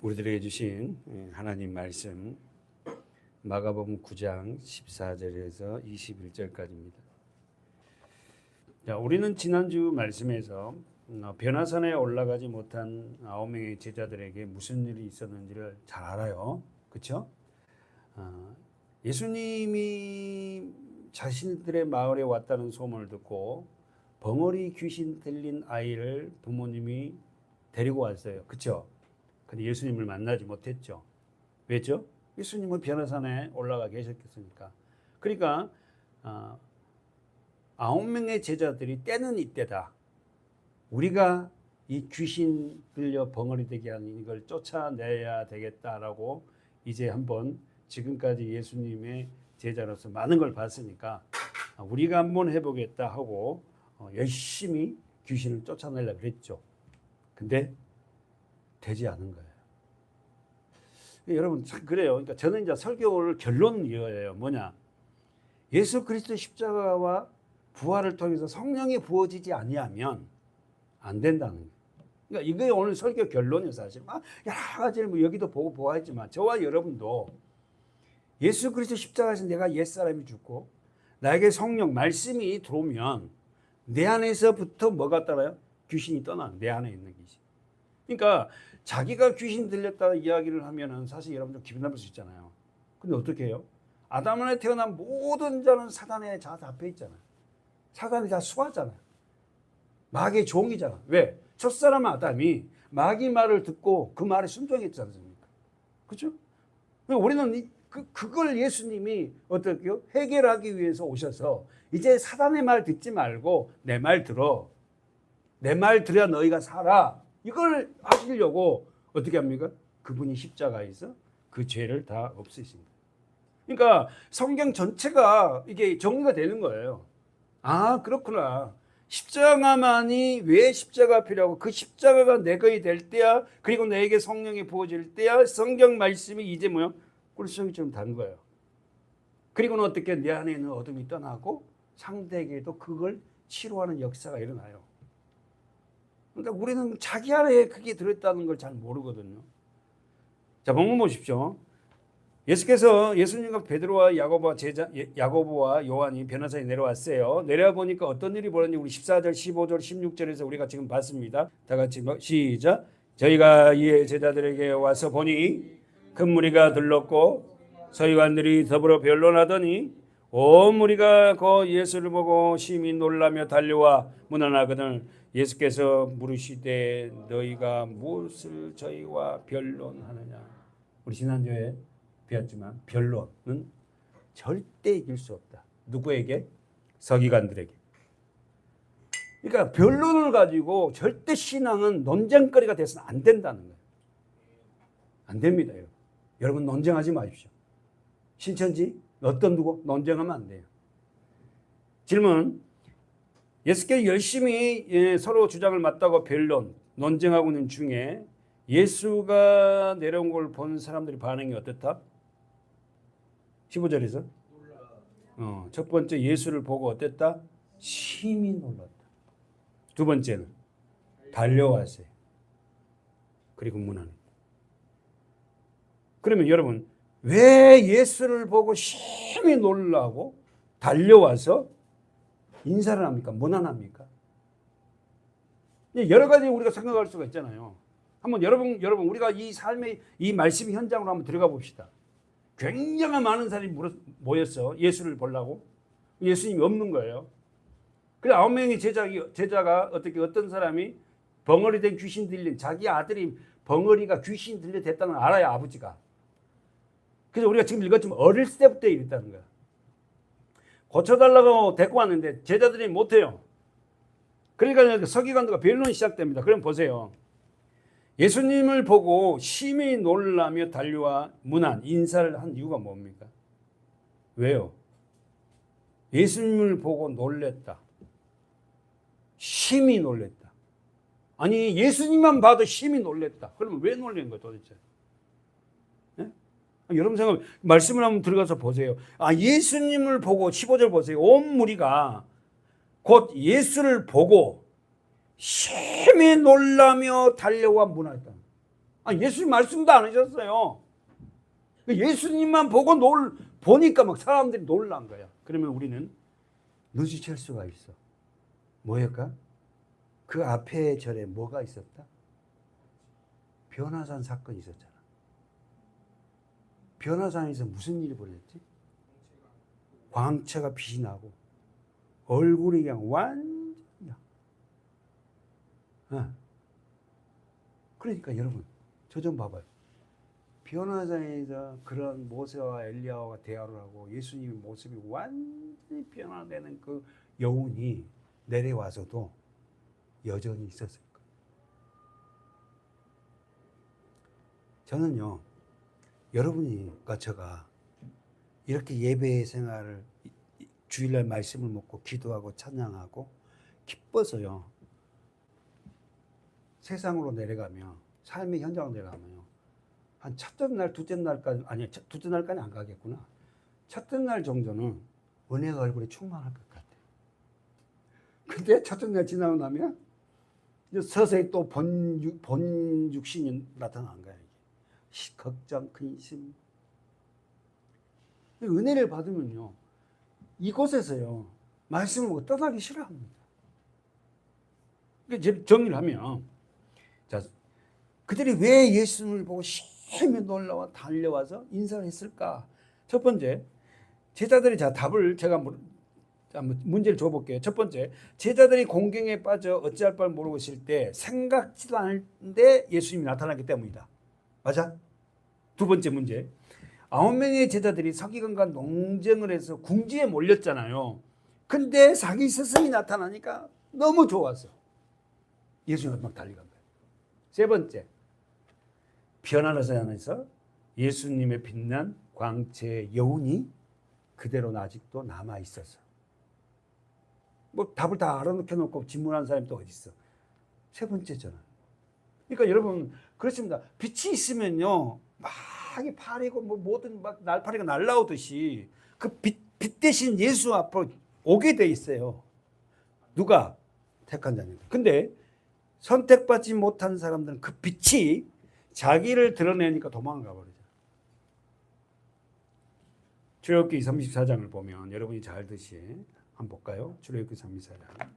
우리들에게 주신 하나님 말씀 마가복음 9장 14절에서 21절까지입니다. 자, 우리는 지난주 말씀에서 변화산에 올라가지 못한 9명의 제자들에게 무슨 일이 있었는지를 잘 알아요. 그렇죠? 예수님이 자신들의 마을에 왔다는 소문을 듣고 벙어리 귀신 들린 아이를 부모님이 데리고 왔어요. 그렇죠? 근데 예수님을 만나지 못했죠. 왜죠? 예수님은 변화산에 올라가 계셨겠습니까? 그러니까 9명의 제자들이 때는 이때다. 우리가 이 귀신 들려 벙어리 되게 하는 이걸 쫓아내야 되겠다라고 이제 한번 지금까지 예수님의 제자로서 많은 걸 봤으니까 우리가 한번 해보겠다 하고 열심히 귀신을 쫓아내려고 그랬죠. 근데 되지 않은 거예요. 여러분 참 그래요. 그러니까 저는 이제 설교를 결론은 이거예요. 뭐냐? 예수 그리스도의 십자가와 부활을 통해서 성령이 부어지지 아니하면 안 된다는 거예요. 그러니까 이게 오늘 설교 결론이에요. 사실 여러 가지를 뭐 여기도 보고 보아했지만 저와 여러분도 예수 그리스도 십자가에서 내가 옛사람이 죽고 나에게 성령 말씀이 들어오면 내 안에서부터 뭐가 따라요? 귀신이 떠나는 내 안에 있는 귀신. 그러니까 자기가 귀신 들렸다는 이야기를 하면은 사실 여러분들 기분 나쁠 수 있잖아요. 근데 어떻게 해요? 아담 안에 태어난 모든 자는 사단의 자 앞에 있잖아요. 사단이 다 수하잖아요. 마귀의 종이잖아. 왜? 첫사람 아담이 마귀 말을 듣고 그 말에 순종했지 않습니까? 그렇죠? 우리는 그걸 예수님이 어떻게요? 해결하기 위해서 오셔서 이제 사단의 말 듣지 말고 내 말 들어. 내 말 들어야 너희가 살아. 이걸 하시려고 어떻게 합니까? 그분이 십자가에서 그 죄를 다 없애십니다. 그러니까 성경 전체가 이게 정리가 되는 거예요. 아, 그렇구나. 십자가만이 왜 십자가 필요하고 그 십자가가 내 것이 될 때야, 그리고 내게 성령이 부어질 때야 성경 말씀이 이제 뭐야? 꿀성이처럼 단 거예요. 그리고는 어떻게 내 안에 있는 어둠이 떠나고 상대에게도 그걸 치료하는 역사가 일어나요. 그러니까 우리는 자기 안에 그게 들어있다는 걸 잘 모르거든요. 자, 본문 보십시오. 예수께서 예수님과 베드로와 야고보와 요한이 변화산에 내려왔어요. 내려와 보니까 어떤 일이 벌어졌는지 우리 14절, 15절, 16절에서 우리가 지금 봤습니다. 다 같이 시작. 저희가 이에 제자들에게 와서 보니 큰 무리가 들렀고 서기관들이 더불어 변론하더니 온 무리가 그 예수를 보고 심히 놀라며 달려와 문안하거늘 예수께서 물으시되 너희가 무엇을 저희와 변론하느냐. 우리 지난주에 배웠지만 변론은 절대 이길 수 없다. 누구에게? 서기관들에게. 그러니까 변론을 가지고 절대 신앙은 논쟁거리가 돼서는 안 된다는 거예요. 안 됩니다. 여러분 논쟁하지 마십시오. 신천지 어떤 누구 논쟁하면 안 돼요. 질문. 예수께서 열심히 서로 주장을 맞다고 논쟁하고 있는 중에 예수가 내려온 걸 본 사람들의 반응이 어떻다? 15절에서 첫 번째 예수를 보고 어땠다? 심히 놀랐다. 두 번째는 달려왔어요. 그리고 문안했다. 그러면 여러분 왜 예수를 보고 심히 놀라고 달려와서 인사를 합니까? 문안합니까? 여러 가지 우리가 생각할 수가 있잖아요. 한번 여러분 우리가 이 삶의 이 말씀 현장으로 한번 들어가 봅시다. 굉장히 많은 사람이 모였어. 예수를 보려고. 예수님이 없는 거예요. 그래서 9명의 제자가 어떤 사람이 벙어리 된 귀신 들린 자기 아들이 벙어리가 귀신 들려 됐다는 걸 알아야 아버지가. 그래서 우리가 지금 읽었지만 어릴 때부터 이랬다는 거야. 고쳐달라고 데리고 왔는데 제자들이 못해요. 그러니까 서기관들과 변론이 시작됩니다. 그럼 보세요. 예수님을 보고 심히 놀라며 달려와 문안, 인사를 한 이유가 뭡니까? 왜요? 예수님을 보고 놀랬다. 심히 놀랬다. 아니 예수님만 봐도 심히 놀랬다. 그러면 왜 놀란 거야 도대체? 네? 여러분 생각 말씀을 한번 들어가서 보세요. 예수님을 보고 15절 보세요. 온 무리가 곧 예수를 보고 심히 놀라며 달려와 문안했다. 예수님 말씀도 안 하셨어요. 예수님만 보니까 막 사람들이 놀란 거야. 그러면 우리는 눈치챌 수가 있어. 뭐였까? 그 앞에 절에 뭐가 있었다? 변화산 사건이 있었잖아. 변화산에서 무슨 일이 벌어졌지? 광채가 빛이 나고 얼굴이 그냥 완전이야. 그러니까 여러분, 저 좀 봐봐요. 변화산에서 그런 모세와 엘리야와 대화를 하고 예수님의 모습이 완전히 변화되는 그 여운이 내려와서도 여전히 있었을 거예요. 저는요, 여러분과 제가 이렇게 예배 생활을 주일날 말씀을 먹고 기도하고 찬양하고 기뻐서요, 세상으로 내려가면 삶의 현장으로 내려가면요, 한 첫째 날, 둘째 날까지, 아니, 둘째 날까지 안 가겠구나. 첫째 날 정도는 은혜가 얼굴에 충만할 것 같아요. 근데 첫째 날 지나고 나면 이제 서서히 또 본 육신이 나타나는 거야. 걱정, 근심. 은혜를 받으면요, 이곳에서요, 말씀을 보고 떠나기 싫어합니다. 그러니까 정리를 하면, 자, 그들이 왜 예수님을 보고 심히 놀라워 달려와서 인사를 했을까? 첫 번째, 제자들이 답을 제가 문제를 줘볼게요. 첫 번째, 제자들이 공경에 빠져 어찌할 바를 모르고 있을 때 생각지도 않은데 예수님이 나타났기 때문이다. 맞아? 두 번째 문제, 9명의 제자들이 서기관과 논쟁을 해서 궁지에 몰렸잖아요. 근데 자기 스승이 나타나니까 너무 좋았어. 예수님이 막 달려간 거예요. 세 번째, 변화산에서 예수님의 빛난 광채의 여운이 그대로 아직도 남아 있어서. 뭐 답을 다 알아놓고 질문한 사람이 또 어디 있어? 세 번째잖아. 그러니까 여러분, 그렇습니다. 빛이 있으면요, 막 파리고 뭐 모든 막 날파리가 날라오듯이 그 빛 대신 예수 앞으로 오게 돼 있어요. 누가? 택한 자입니다. 근데 선택받지 못한 사람들은 그 빛이 자기를 드러내니까 도망가 버리죠. 출애굽기 34장을 보면 여러분이 잘 알듯이 한번 볼까요? 출애굽기 34장.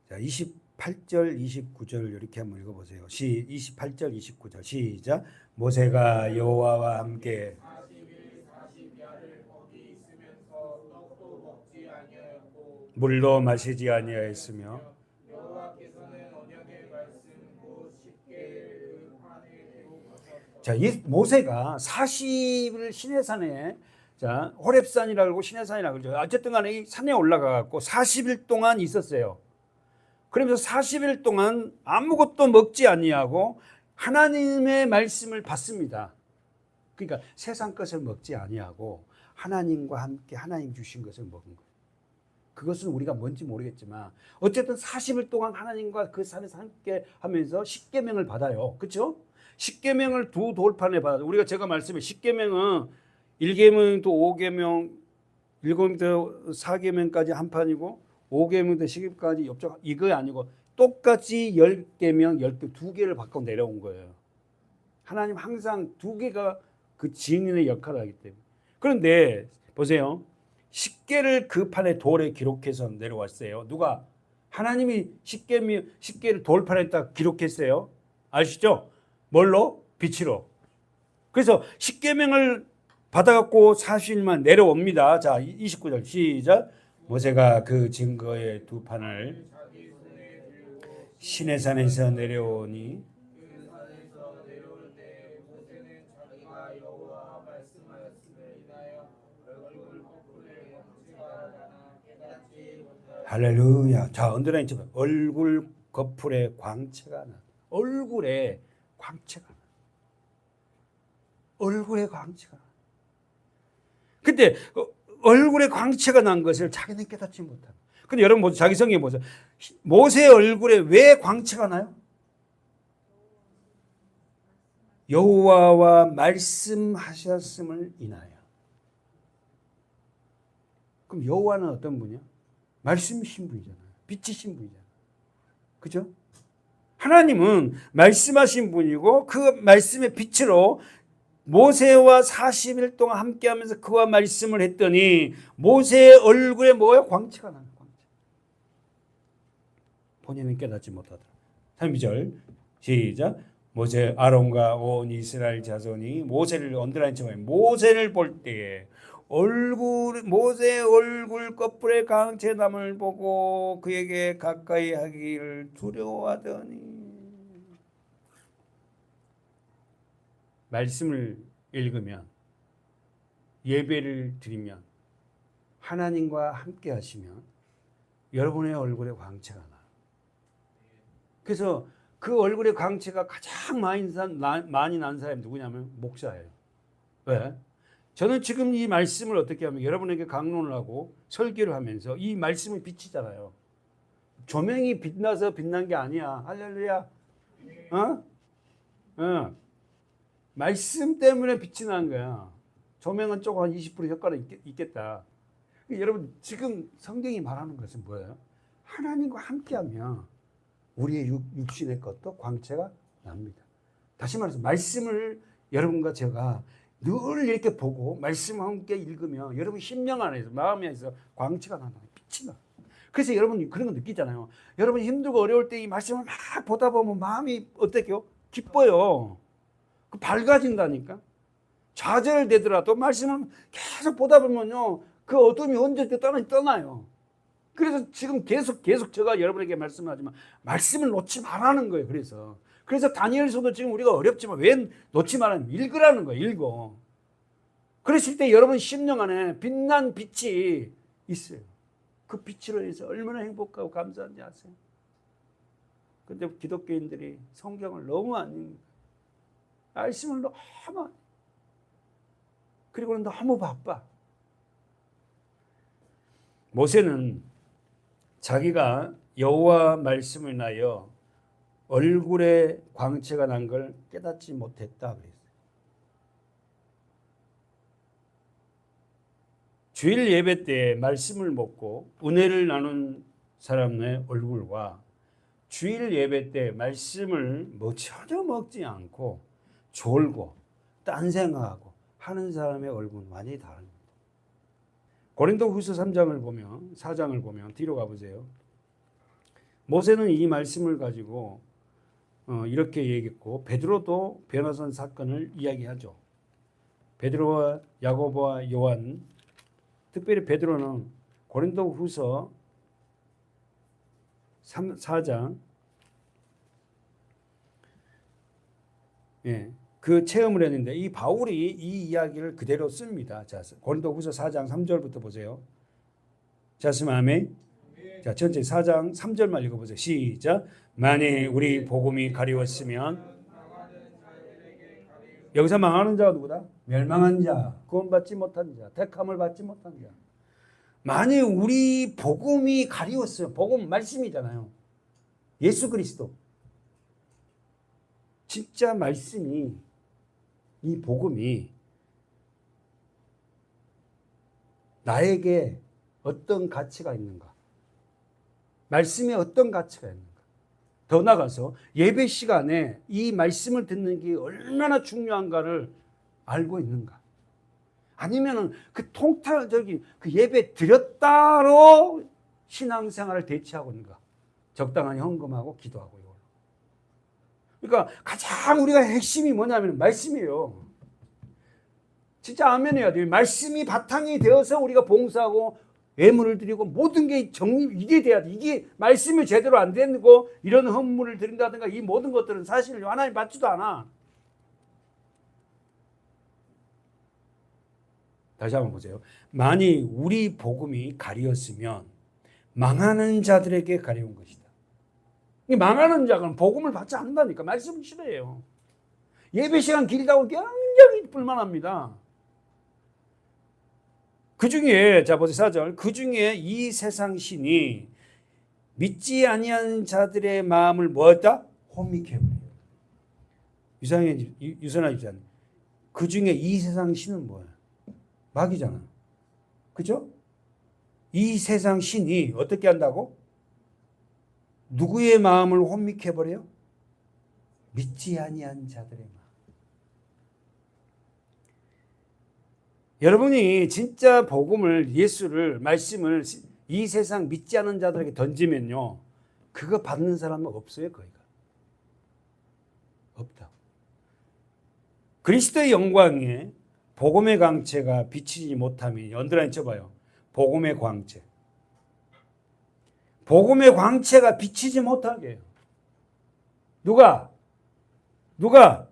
자, 28절, 29절 이렇게 한번 읽어보세요. 28절, 29절 시작. 모세가 여호와와 함께 40일 40야를 거기 있으면서 떡도 먹지 아니하였고 물도 마시지 아니하였으며 여호와께서는 언약의 말씀 곧 십계를 그 판에 대고 가셨다. 자, 이 모세가 40일 시내산에, 자, 호렙산이라고 시내산이라고 그러죠. 어쨌든 간에 이 산에 올라가 갖고 40일 동안 있었어요. 그러면서 40일 동안 아무것도 먹지 아니하고 하나님의 말씀을 받습니다. 그러니까 세상 것을 먹지 아니하고 하나님과 함께 하나님 주신 것을 먹은 거예요. 그것은 우리가 뭔지 모르겠지만 어쨌든 40일 동안 하나님과 그 산에서 함께 하면서 십계명을 받아요. 그렇죠? 십계명을 두 돌판에 받아요. 우리가 제가 말씀해 십계명은 1계명부터 5계명, 7계명부터 4계명까지 한 판이고 5계명부터 10계명까지 옆쪽 이거 아니고 똑같이 10계명, 10개, 두 개를 바꿔 내려온 거예요. 하나님 항상 두 개가 그 증인의 역할을 하기 때문에. 그런데 보세요. 10개를 그 판에 돌에 기록해서 내려왔어요. 누가? 하나님이 10개를 돌판에 딱 기록했어요. 아시죠? 뭘로? 빛으로. 그래서 10계명을 받아갖고 40일만 내려옵니다. 자, 29절 시작. 모세가 그 증거의 두 판을 시내산에서 내려오니 그 산에서 내려올 때 모세는 자기가 여호와와 말씀하였음을 인하여 얼굴 거풀에 광채가 나나 깨닫지 못하였다. 할렐루야. 자, 언더라인 쳐 얼굴 거풀에 광채가 나. 얼굴에 광채가 나. 얼굴에 광채가 나. 근데 얼굴에 광채가 난 것을 자기는 깨닫지 못한다. 근데 여러분 모두 자기 성경에 보세요. 모세의 얼굴에 왜 광채가 나요? 여호와와 말씀하셨음을 인하여. 그럼 여호와는 어떤 분이야? 말씀이신 분이잖아요. 빛이신 분이잖아요. 그죠? 하나님은 말씀하신 분이고 그 말씀의 빛으로 모세와 40일 동안 함께하면서 그와 말씀을 했더니 모세의 얼굴에 뭐예요? 광채가 나는 광채. 본인은 깨닫지 못하더라. 32절 시작. 모세 아론과 온 이스라엘 자손이 모세를 언더라인 처음 모세를 볼 때에 모세의 얼굴 꺼풀의 광채남을 보고 그에게 가까이 하기를 두려워하더니. 말씀을 읽으면 예배를 드리면 하나님과 함께 하시면 여러분의 얼굴에 광채가 나요. 그래서 그 얼굴에 광채가 가장 많이 난 사람이 누구냐면 목사예요. 왜? 저는 지금 이 말씀을 어떻게 하면 여러분에게 강론을 하고 설교를 하면서 이 말씀을 비치잖아요. 조명이 빛나서 빛난 게 아니야. 할렐루야. 말씀 때문에 빛이 난 거야. 조명은 조금 한 20% 효과가 있겠다. 여러분 지금 성경이 말하는 것은 뭐예요? 하나님과 함께하면 우리의 육신의 것도 광채가 납니다. 다시 말해서 말씀을 여러분과 제가 늘 이렇게 보고 말씀과 함께 읽으면 여러분 심령 안에서 마음 안에서 광채가 나는 빛이 나. 그래서 여러분 그런 거 느끼잖아요. 여러분 힘들고 어려울 때 이 말씀을 막 보다 보면 마음이 어때요? 기뻐요. 밝아진다니까. 좌절되더라도 말씀을 계속 보다 보면요, 그 어둠이 언제 떠나요. 그래서 지금 계속 제가 여러분에게 말씀하지만 말씀을 놓지 말라는 거예요. 그래서 다니엘서도 지금 우리가 어렵지만 왜 놓지 말라는 읽으라는 거예요. 읽어. 그랬을 때 여러분 심령 안에 빛난 빛이 있어요. 그 빛으로 해서 얼마나 행복하고 감사한지 아세요? 근데 기독교인들이 성경을 너무 안 읽는 말씀을 너무 그리고는 너무 바빠. 모세는 자기가 여호와 말씀을 인하여 얼굴에 광채가 난 걸 깨닫지 못했다 그랬어요. 주일 예배 때 말씀을 먹고 은혜를 나눈 사람의 얼굴과 주일 예배 때 말씀을 전혀 먹지 않고 졸고 딴 생각하고 하는 사람의 얼굴은 완전히 다릅니다. 고린도후서 4장을 보면 뒤로 가보세요. 모세는 이 말씀을 가지고 이렇게 얘기했고 베드로도 변호선 사건을 이야기하죠. 베드로와 야고보와 요한, 특별히 베드로는 고린도후서 4장 그 체험을 했는데 이 바울이 이 이야기를 그대로 씁니다. 자, 고린도후서 4장 3절부터 보세요. 자, 쓰면 아멘. 자, 전체 4장 3절만 읽어보세요. 시작. 만일 우리 복음이 가리웠으면, 여기서 망하는 자가 누구다? 멸망한 자, 구원받지 못한 자, 택함을 받지 못한 자. 만일 우리 복음이 가리웠어요. 복음 말씀이잖아요. 예수 그리스도. 진짜 말씀이, 이 복음이 나에게 어떤 가치가 있는가? 말씀에 어떤 가치가 있는가? 더 나아가서 예배 시간에 이 말씀을 듣는 게 얼마나 중요한가를 알고 있는가? 아니면은 그 통탈적인 그 예배 드렸다로 신앙생활을 대체하고 있는가? 적당한 헌금하고 기도하고 이거. 그러니까 가장 우리가 핵심이 뭐냐면 말씀이에요. 진짜 아멘해야 돼요. 말씀이 바탕이 되어서 우리가 봉사하고 예물을 드리고 모든 게 이게 돼야 돼. 이게 말씀이 제대로 안 되고 이런 헌물을 드린다든가 이 모든 것들은 사실 하나님 받지도 않아. 다시 한번 보세요. 만일 우리 복음이 가리었으면 망하는 자들에게 가려운 것이다. 망하는 자는 복음을 받지 않는다니까. 말씀을 싫어해요. 예배 시간 길다고 굉장히 불만합니다. 그 중에 자 보세요. 4절. 그 중에 이 세상 신이 믿지 아니하는 자들의 마음을 뭐했다? 혼미케 해버려요. 유선아 집사님. 그 중에 이 세상 신은 뭐예요? 마귀잖아. 그죠? 이 세상 신이 어떻게 한다고? 누구의 마음을 혼미케 해버려요? 믿지 아니한 자들의 마음. 여러분이 진짜 복음을, 예수를, 말씀을 이 세상 믿지 않은 자들에게 던지면요, 그거 받는 사람은 없어요. 거기가 없다. 그리스도의 영광에 복음의 광채가 비치지 못하면, 언더라인 쳐봐요. 복음의 광채. 복음의 광채가 비치지 못하게 해요. 누가?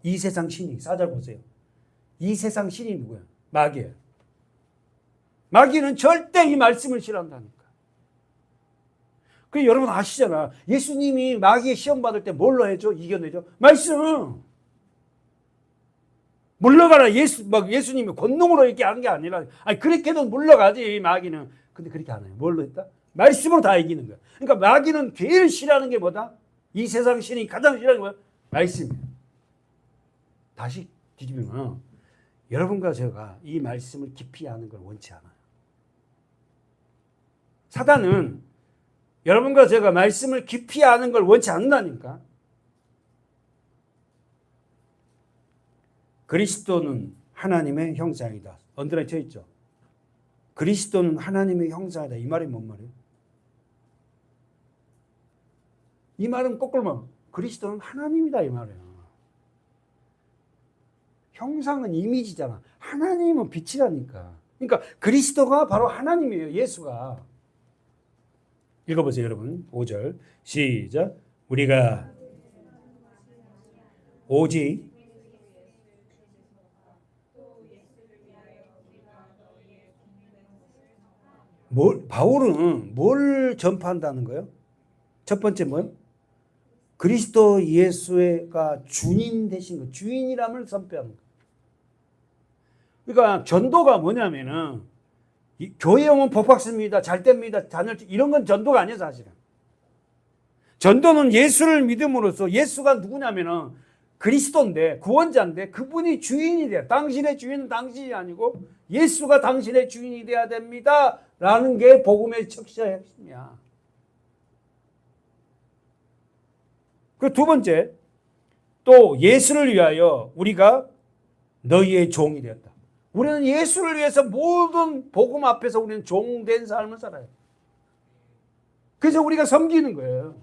이 세상 신이. 4절 보세요. 이 세상 신이 누구야? 마귀예요. 마귀는 절대 이 말씀을 싫어한다니까. 그 여러분 아시잖아. 예수님이 마귀의 시험 받을 때 뭘로 해줘? 이겨내죠? 말씀. 물러가라. 예수님이 권능으로 이렇게 하는 게 아니라, 아니, 그렇게도 물러가지, 마귀는. 근데 그렇게 안 해요. 뭘로 했다? 말씀으로 다 이기는 거야. 그러니까 마귀는 제일 싫어하는 게 뭐다? 이 세상 신이 가장 싫어하는 게 뭐야? 말씀이에요. 다시 뒤집으면, 여러분과 제가 이 말씀을 깊이 아는 걸 원치 않아요. 사단은 여러분과 제가 말씀을 깊이 아는 걸 원치 않는다니까. 그리스도는 하나님의 형상이다. 언더라인 쳐 있죠. 그리스도는 하나님의 형상이다. 이 말이 뭔 말이에요? 이 말은 거꾸로 그리스도는 하나님이다 이 말이에요. 형상은 이미지잖아. 하나님은 빛이라니까. 그러니까 그리스도가 바로 하나님이에요. 예수가. 읽어보세요 여러분. 5절 시작. 우리가 오직 바울은 뭘 전파한다는 거예요? 첫 번째 뭐예요? 그리스도 예수가 주인 되신 거, 주인이람을 선포하는 거. 그러니까 전도가 뭐냐면은 교회 오면 복 받습니다, 잘 됩니다, 자녀 이런 건 전도가 아니에요 사실은. 전도는 예수를 믿음으로써 예수가 누구냐면은 그리스도인데 구원자인데 그분이 주인이 돼요. 당신의 주인은 당신이 아니고 예수가 당신의 주인이 돼야 됩니다. 라는 게 복음의 척시의 핵심이야. 그 두 번째, 또 예수를 위하여 우리가 너희의 종이 되었다. 우리는 예수를 위해서 모든 복음 앞에서 우리는 종된 삶을 살아요. 그래서 우리가 섬기는 거예요.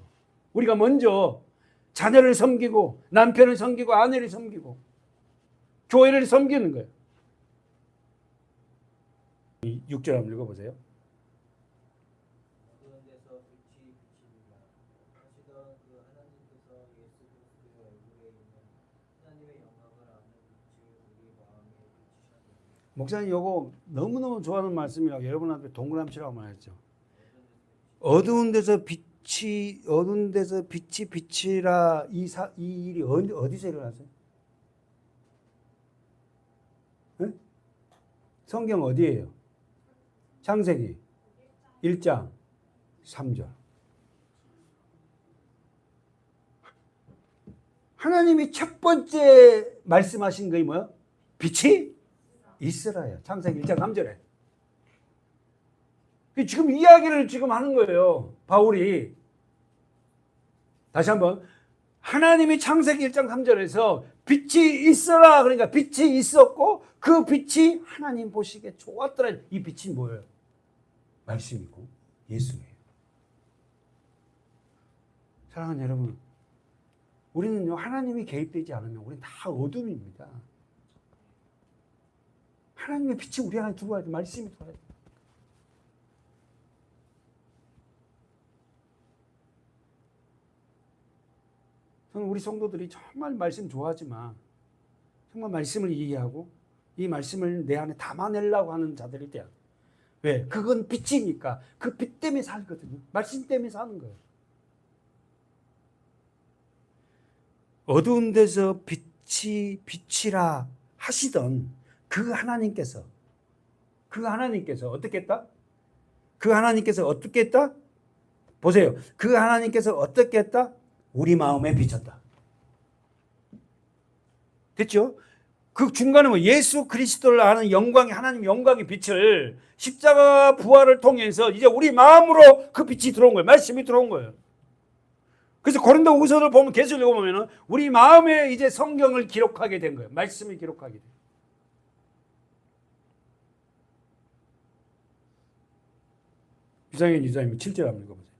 우리가 먼저 자녀를 섬기고 남편을 섬기고 아내를 섬기고 교회를 섬기는 거예요. 6절 한번 읽어보세요. 목사님 이거 너무너무 좋아하는 말씀이라고 여러분한테 동그라미치라고 말했죠. 어두운 데서 빛이 빛이라 이 일이 어디서 일어났어요? 네? 성경 어디예요? 창세기 1장 3절. 하나님이 첫 번째 말씀하신 것이 뭐야? 빛이 있으라요. 창세기 1장 3절에. 지금 이야기를 지금 하는 거예요. 바울이. 다시 한번. 하나님이 창세기 1장 3절에서 빛이 있어라. 그러니까 빛이 있었고 그 빛이 하나님 보시기에 좋았더라. 이 빛이 뭐예요? 말씀이고 예수예요. 사랑하는 여러분, 우리는요 하나님이 개입되지 않으면 우리는 다 어둠입니다. 하나님의 빛이 우리 안에 들어와야 돼. 말씀이 들어와야 돼. 저는 우리 성도들이 정말 말씀 좋아하지만 정말 말씀을 이해하고 이 말씀을 내 안에 담아내려고 하는 자들이 돼요. 왜? 그건 빛이니까 그 빛 때문에 살거든요. 말씀 때문에 사는 거예요. 어두운 데서 빛이라 하시던 그 하나님께서 어떻게 했다? 그 하나님께서 어떻게 했다? 보세요. 그 하나님께서 어떻게 했다? 우리 마음에 비쳤다. 됐죠? 그 중간에 뭐 예수 그리스도를 아는 영광이 하나님 영광의 빛을 십자가 부활을 통해서 이제 우리 마음으로 그 빛이 들어온 거예요. 말씀이 들어온 거예요. 그래서 고린도후서를 보면 계속 읽어보면 우리 마음에 이제 성경을 기록하게 된 거예요. 말씀을 기록하게 돼요. 유상현 유사님 7절 한번 읽어보세요.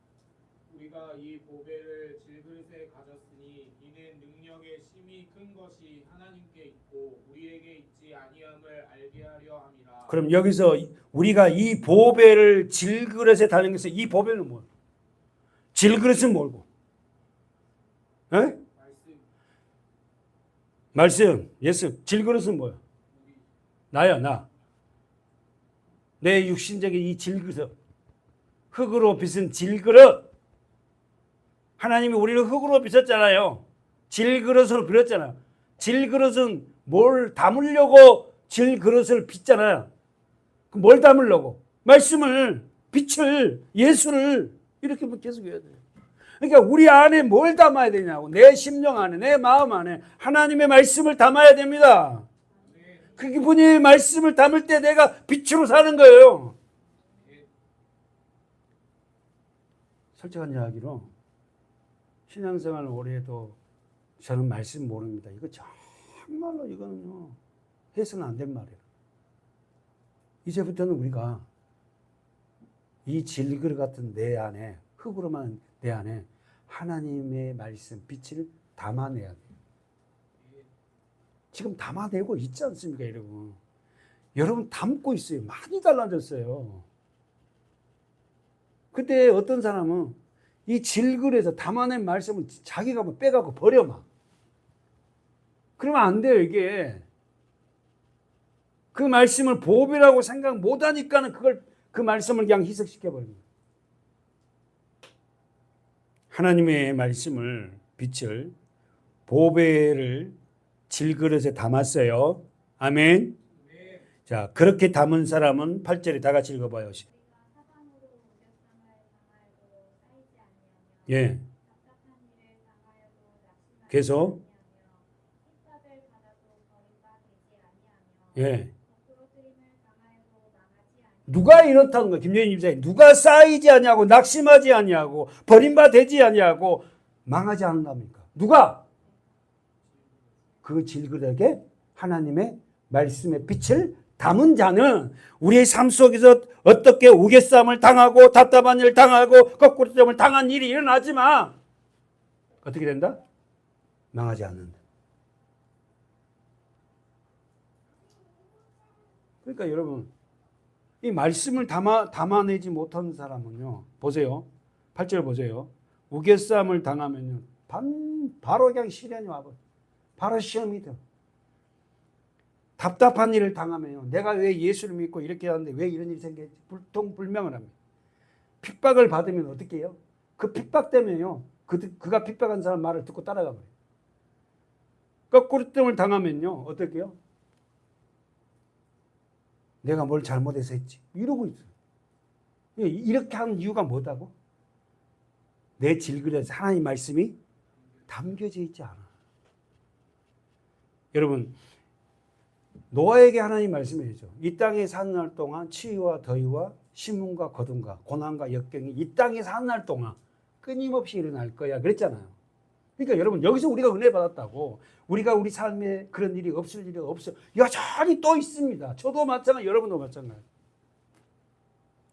우리가 이 보배를 질그릇에 가졌으니 이는 능력의 심이 큰 것이 하나님께 있고 우리에게 있지 아니함을 알게 하려 함이라. 그럼 여기서 우리가 이 보배를 질그릇에 다는 것은 이 보배는 뭐예요? 질그릇은 뭐고? 에? 말씀. 예수. 질그릇은 뭐예요? 나야 나. 내 육신적인 이 질그릇. 흙으로 빚은 질그릇. 하나님이 우리를 흙으로 빚었잖아요. 질그릇으로 빚었잖아요. 질그릇은 뭘 담으려고 질그릇을 빚잖아요. 뭘 담으려고? 말씀을, 빛을, 예수를 이렇게 계속 해야 돼요. 그러니까 우리 안에 뭘 담아야 되냐고. 내 심령 안에, 내 마음 안에 하나님의 말씀을 담아야 됩니다. 그분의 말씀을 담을 때 내가 빛으로 사는 거예요. 솔직한 이야기로 신앙생활을 오래 해도 저는 말씀 모릅니다. 이거 정말로 이거는요 해서는 안 된 말이에요. 이제부터는 우리가 이 질그릇 같은 내 안에 흙으로만 내 안에 하나님의 말씀 빛을 담아내야 돼요. 지금 담아내고 있지 않습니까, 여러분? 여러분 담고 있어요. 많이 달라졌어요. 그때 어떤 사람은 이 질그릇에서 담아낸 말씀을 자기가 뭐 빼갖고 버려 막. 그러면 안 돼요, 이게. 그 말씀을 보배라고 생각 못 하니까는 그 말씀을 그냥 희석시켜 버립니다. 하나님의 말씀을 빛을 보배를 질그릇에 담았어요. 아멘. 자, 그렇게 담은 사람은 8절에 다 같이 읽어봐요. 예. 계속. 예. 누가 이렇다는 거예요? 김여인 집사님. 누가 쌓이지 않냐고, 낙심하지 않냐고, 버림받지 않냐고, 망하지 않는답니까? 누가? 그 질그릇에 하나님의 말씀의 빛을 담은 자는 우리의 삶 속에서 어떻게 우겨쌈을 당하고 답답한 일을 당하고 거꾸로점을 당한 일이 일어나지만 어떻게 된다? 망하지 않는다. 그러니까 여러분 이 말씀을 담아내지 못한 사람은요. 보세요. 8절 보세요. 우겨쌈을 당하면요. 바로 그냥 시련이 와버려요. 바로 시험이 돼요. 답답한 일을 당하면요. 내가 왜 예수를 믿고 이렇게 하는데 왜 이런 일이 생겼지? 불통불명을 합니다. 핍박을 받으면 어떻게 해요? 그 핍박 때문에요. 그가 핍박한 사람 말을 듣고 따라가 버려요. 거꾸로뜸을 당하면요. 어떻게 해요? 내가 뭘 잘못해서 했지. 이러고 있어요. 이렇게 하는 이유가 뭐다고? 내 질그릇에 하나님 말씀이 담겨져 있지 않아. 여러분 노아에게 하나님 말씀해야죠. 이 땅에 사는 날 동안 추위와 더위와 신문과 거둠과 고난과 역경이 이 땅에 사는 날 동안 끊임없이 일어날 거야. 그랬잖아요. 그러니까 여러분 여기서 우리가 은혜 받았다고 우리가 우리 삶에 그런 일이 없을 일이 없어. 여전히 또 있습니다. 저도 마찬가지, 여러분도 마찬가지.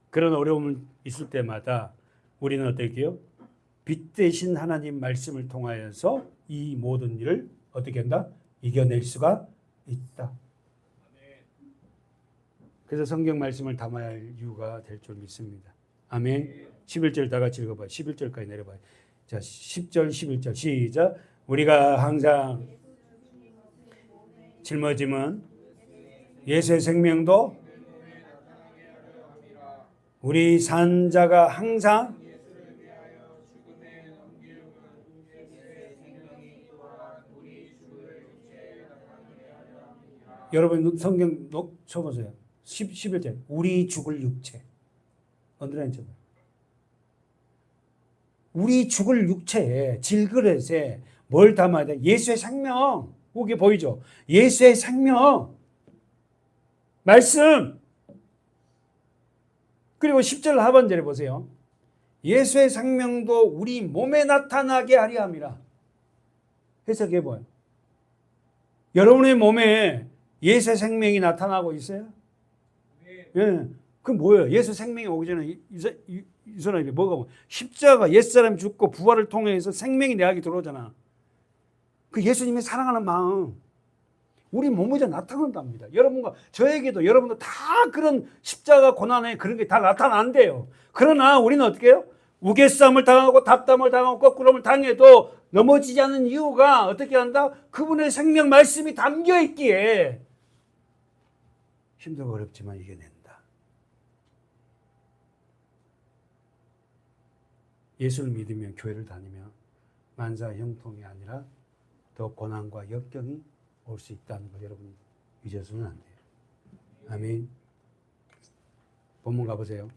그런 어려움이 있을 때마다 우리는 어떻게 해요? 빛 대신 하나님 말씀을 통하여서 이 모든 일을 어떻게 한다? 이겨낼 수가 있다. 그래서 성경 말씀을 담아야 할 이유가 될 줄 믿습니다. 아멘. 11절 다 같이 읽어봐요. 11절까지 내려봐요. 자, 10절, 11절 시작. 우리가 항상 짊어짐은 예수의 생명도 우리 산자가 항상 여러분 성경 쳐보세요. 11절 우리 죽을 육체 언더라인 쳐봐요. 우리 죽을 육체에 질그릇에 뭘 담아야 돼? 예수의 생명. 거기 보이죠? 예수의 생명. 말씀. 그리고 10절 하반절에 보세요. 예수의 생명도 우리 몸에 나타나게 하려 함이라. 해석해 봐요. 여러분의 몸에 예수의 생명이 나타나고 있어요? 네. 예. 그 뭐예요? 예수 생명이 오기 전에 이 사람이 뭐가 십자가 옛사람 죽고 부활을 통해서 생명이 내 안에 들어오잖아. 그 예수님이 사랑하는 마음 우리 몸에 나타난답니다. 여러분과 저에게도 여러분도 다 그런 십자가 고난에 그런 게 다 나타난대요. 그러나 우리는 어떻게 해요? 우겨싸움을 당하고 답답을 당하고 거꾸름을 당해도 넘어지지 않는 이유가 어떻게 한다? 그분의 생명 말씀이 담겨 있기에 힘들고 어렵지만 이겨낸다. 예수를 믿으며 교회를 다니며 만사 형통이 아니라 더 고난과 역경이 올 수 있다는 거 여러분 잊어서는 안 돼요. 아멘. 본문 가보세요.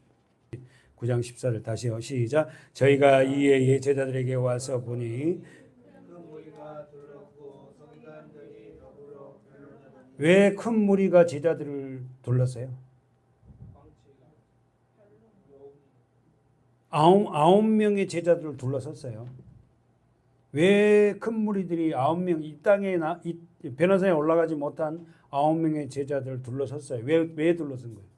9장 14절 다시요. 시작. 저희가 이에 제자들에게 와서 보니 왜 큰 무리가 제자들을 둘렀어요? 아홉 명의 제자들을 둘러섰어요. 왜 큰 무리들이 9명 이 땅에 이 변화산에 올라가지 못한 9명의 제자들을 둘러섰어요? 왜 둘러선 거예요?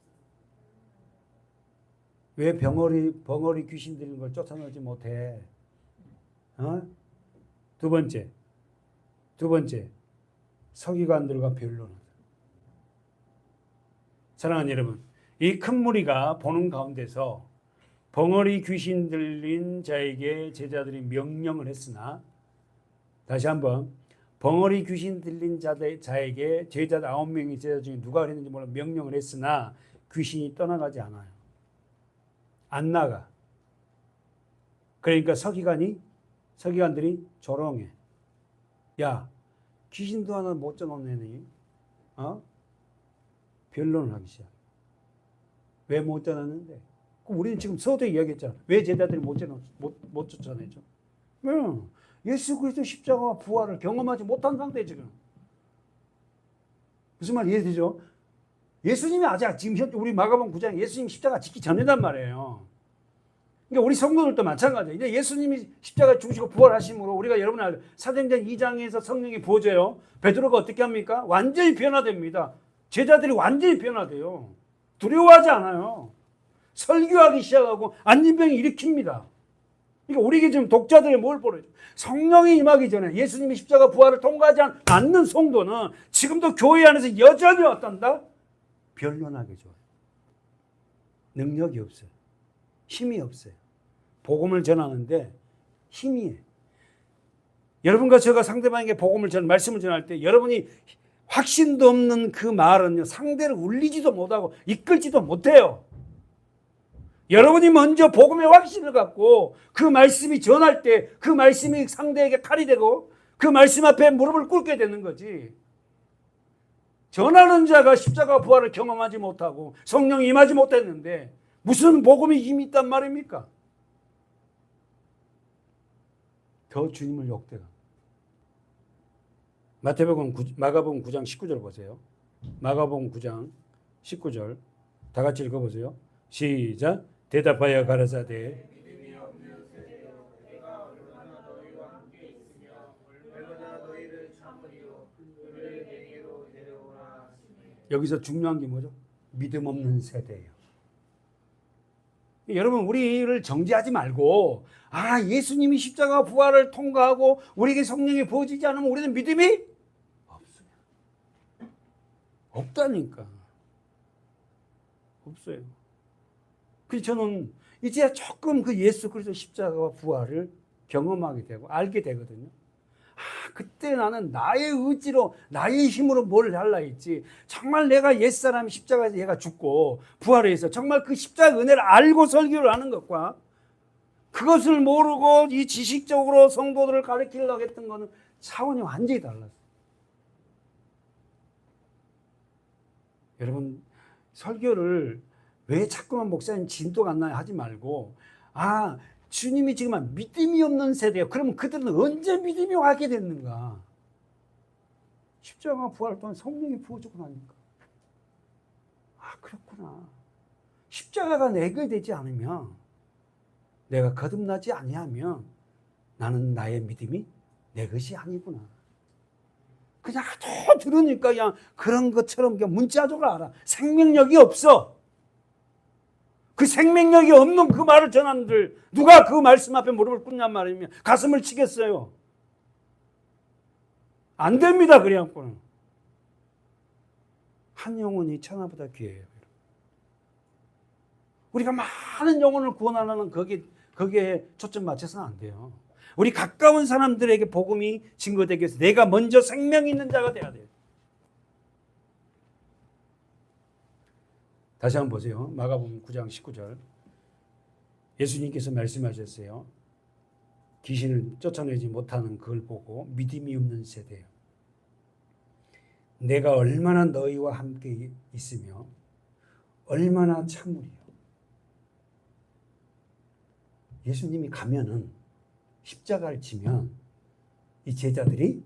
왜 벙어리 귀신 들린 걸 쫓아내지 못해? 두 번째 서기관들과 변론. 사랑하는 여러분, 이 큰 무리가 보는 가운데서 벙어리 귀신 들린 자에게 제자들이 명령을 했으나 다시 한번 벙어리 귀신 들린 자에게 제자 9명의 제자 중에 누가 그랬는지 몰라 명령을 했으나 귀신이 떠나가지 않아요. 안 나가. 그러니까 서기관들이 조롱해. 야, 귀신도 하나 못 쫓아내니? 변론을 하기 시작. 왜 못 쫓아냈는데? 우리는 지금 서두에 이야기했잖아. 왜 제자들이 못 쫓아내죠? 예수 그리스도 십자가와 부활을 경험하지 못한 상태 지금. 무슨 말 이해되죠? 예수님이 아직 지금 현재 우리 마가복음 9장 예수님 십자가 짓기 전이란 말이에요. 그러니까 우리 성도들도 마찬가지예요. 이제 예수님이 십자가 죽으시고 부활하심으로 우리가 여러분 사도행전 2장에서 성령이 부어져요. 베드로가 어떻게 합니까? 완전히 변화됩니다. 제자들이 완전히 변화돼요. 두려워하지 않아요. 설교하기 시작하고 안진병이 일으킵니다. 그러니까 우리에게 지금 독자들이 뭘 보여줘? 성령이 임하기 전에 예수님이 십자가 부활을 통과하지 않는 성도는 지금도 교회 안에서 여전히 어떤다? 변론하기 좋아요. 능력이 없어요. 힘이 없어요. 복음을 전하는데 힘이. 여러분과 제가 상대방에게 복음을 말씀을 전할 때 여러분이 확신도 없는 그 말은요 상대를 울리지도 못하고 이끌지도 못해요. 여러분이 먼저 복음의 확신을 갖고 그 말씀이 전할 때 그 말씀이 상대에게 칼이 되고 그 말씀 앞에 무릎을 꿇게 되는 거지. 전하는 자가 십자가 부활을 경험하지 못하고 성령이 임하지 못했는데 무슨 복음이 힘이 있단 말입니까? 더 주님을 욕되가. 마가복음 9장 19절 보세요. 마가복음 9장 19절 다 같이 읽어보세요. 시작. 대답하여 가라사대 믿음이 없는 세대여 내가 얼마나 너희와 함께 있으며 얼마나 너희를 참으리요 그를 내게로 데려오라 하시니. 여기서 중요한 게 뭐죠? 믿음 없는 세대예요. 여러분 우리를 정죄하지 말고 예수님이 십자가 부활을 통과하고 우리에게 성령이 부어지지 않으면 우리는 믿음이 없어요. 없다니까. 없어요. 그래서 저는 이제 조금 그 예수 그리스도 십자가와 부활을 경험하게 되고 알게 되거든요. 그때 나는 나의 의지로 나의 힘으로 뭘 할라 했지. 정말 내가 옛사람 십자가에서 얘가 죽고 부활해서 정말 그 십자가 은혜를 알고 설교를 하는 것과 그것을 모르고 이 지식적으로 성도들을 가르치려고 했던 거는 차원이 완전히 달랐어요. 여러분 설교를 왜 자꾸만 목사님 진도가 안 나요 하지 말고 주님이 지금 믿음이 없는 세대예요. 그러면 그들은 언제 믿음이 와게 됐는가? 십자가 부활 동안 성령이 부어주고 나니까. 그렇구나. 십자가가 내게 되지 않으면 내가 거듭나지 아니하면 나는 나의 믿음이 내 것이 아니구나. 그냥 하도 들으니까 그냥 그런 것처럼 그냥 문자적으로 알아. 생명력이 없어. 그 생명력이 없는 그 말을 전하는들 누가 그 말씀 앞에 무릎을 꿇냔 말이면 가슴을 치겠어요. 안 됩니다. 그래갖고는. 한 영혼이 천하보다 귀해요. 우리가 많은 영혼을 구원하려는 거기에 초점 맞춰서는 안 돼요. 우리 가까운 사람들에게 복음이 증거되기 위해서 내가 먼저 생명 있는 자가 돼야 돼요. 다시 한번 보세요. 마가복음 9장 19절. 예수님께서 말씀하셨어요. 귀신을 쫓아내지 못하는 그걸 보고 믿음이 없는 세대예요. 내가 얼마나 너희와 함께 있으며 얼마나 참으리요. 예수님이 가면은 십자가를 지면 이 제자들이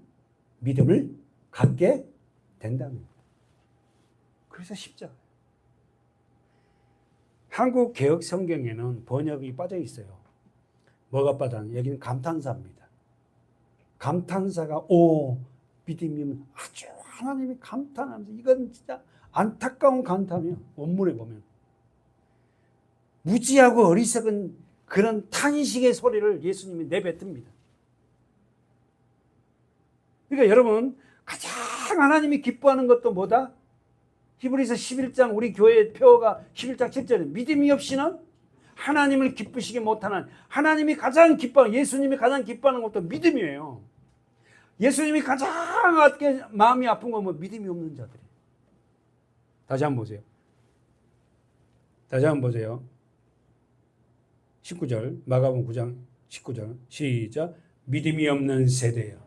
믿음을 갖게 된다는 거예요. 그래서 십자가. 한국 개혁 성경에는 번역이 빠져 있어요. 뭐가 빠져? 여기는 감탄사입니다. 감탄사가 믿음이면 아주 하나님이 감탄하면서 이건 진짜 안타까운 감탄이에요. 원문에 보면 무지하고 어리석은 그런 탄식의 소리를 예수님이 내뱉습니다. 그러니까 여러분 가장 하나님이 기뻐하는 것도 뭐다? 히브리서 11장 우리 교회의 표어가 11장 7절에 믿음이 없이는 하나님을 기쁘시게 못하는 하나님이 가장 기뻐하는 예수님이 가장 기뻐하는 것도 믿음이에요. 예수님이 가장 마음이 아픈 건 뭐 믿음이 없는 자들이에요. 다시 한번 보세요. 다시 한번 보세요. 19절 마가복음 9장 19절 시작. 믿음이 없는 세대여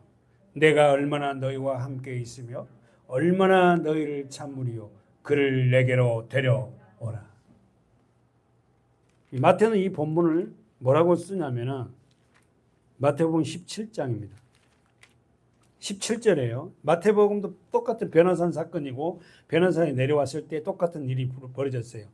내가 얼마나 너희와 함께 있으며 얼마나 너희를 참으리요 그를 내게로 데려오라. 마태는 이 본문을 뭐라고 쓰냐면은 마태복음 17장입니다. 17절에요. 마태복음도 똑같은 변호산 사건이고 변호산이 내려왔을 때 똑같은 일이 벌어졌어요.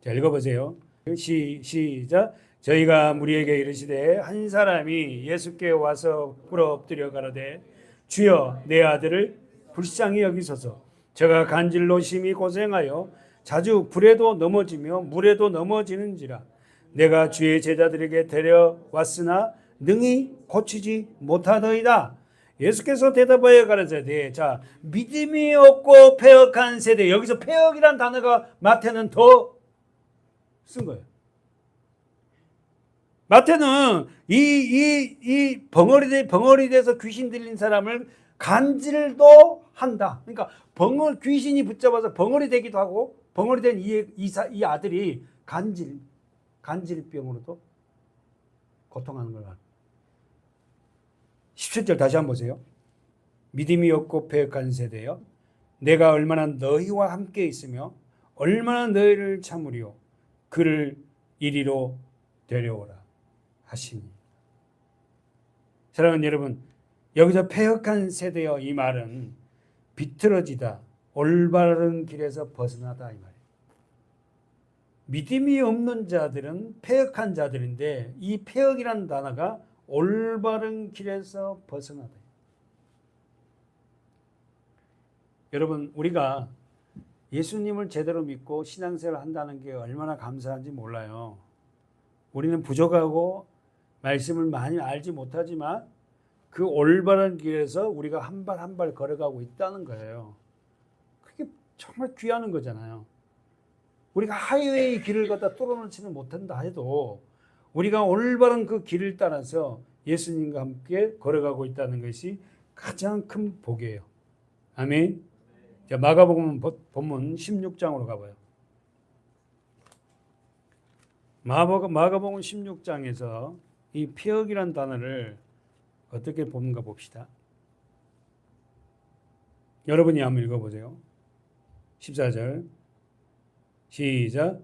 자, 읽어보세요. 시작. 저희가 무리에게 이르시되 한 사람이 예수께 와서 꿇어 엎드려 가로되 주여 내 아들을 불쌍히 여기소서. 저가 간질로 심히 고생하여 자주 불에도 넘어지며 물에도 넘어지는지라. 내가 주의 제자들에게 데려왔으나 능히 고치지 못하더이다. 예수께서 대답하여 가라사대 자 믿음이 없고 패역한 세대. 여기서 패역이란 단어가 마태는 더 쓴 거예요. 마태는 이 벙어리 돼서 귀신 들린 사람을 간질도 한다. 그러니까 귀신이 붙잡아서 벙어리 되기도 하고 벙어리 된 이 아들이 간질병으로도 고통하는 걸. 17절 다시 한번 보세요. 믿음이 없고 패역한 세대여 내가 얼마나 너희와 함께 있으며 얼마나 너희를 참으리요 그를 이리로 데려오라 하시니. 사랑하는 여러분, 여기서 패역한 세대여 이 말은 비틀어지다 올바른 길에서 벗어나다 이 말이에요. 믿음이 없는 자들은 패역한 자들인데 이 패역이라는 단어가 올바른 길에서 벗어나다. 여러분 우리가 예수님을 제대로 믿고 신앙생활을 한다는 게 얼마나 감사한지 몰라요. 우리는 부족하고 말씀을 많이 알지 못하지만 그 올바른 길에서 우리가 한 발 한 발 걸어가고 있다는 거예요. 그게 정말 귀한 거잖아요. 우리가 하이웨이 길을 갖다 뚫어놓지는 못한다 해도 우리가 올바른 그 길을 따라서 예수님과 함께 걸어가고 있다는 것이 가장 큰 복이에요. 아멘. 자, 마가복음 본문 16장으로 가봐요. 마가복음 16장에서 이 패역이란 단어를 어떻게 보는가 봅시다. 여러분이 한번 읽어보세요. 14절 시작.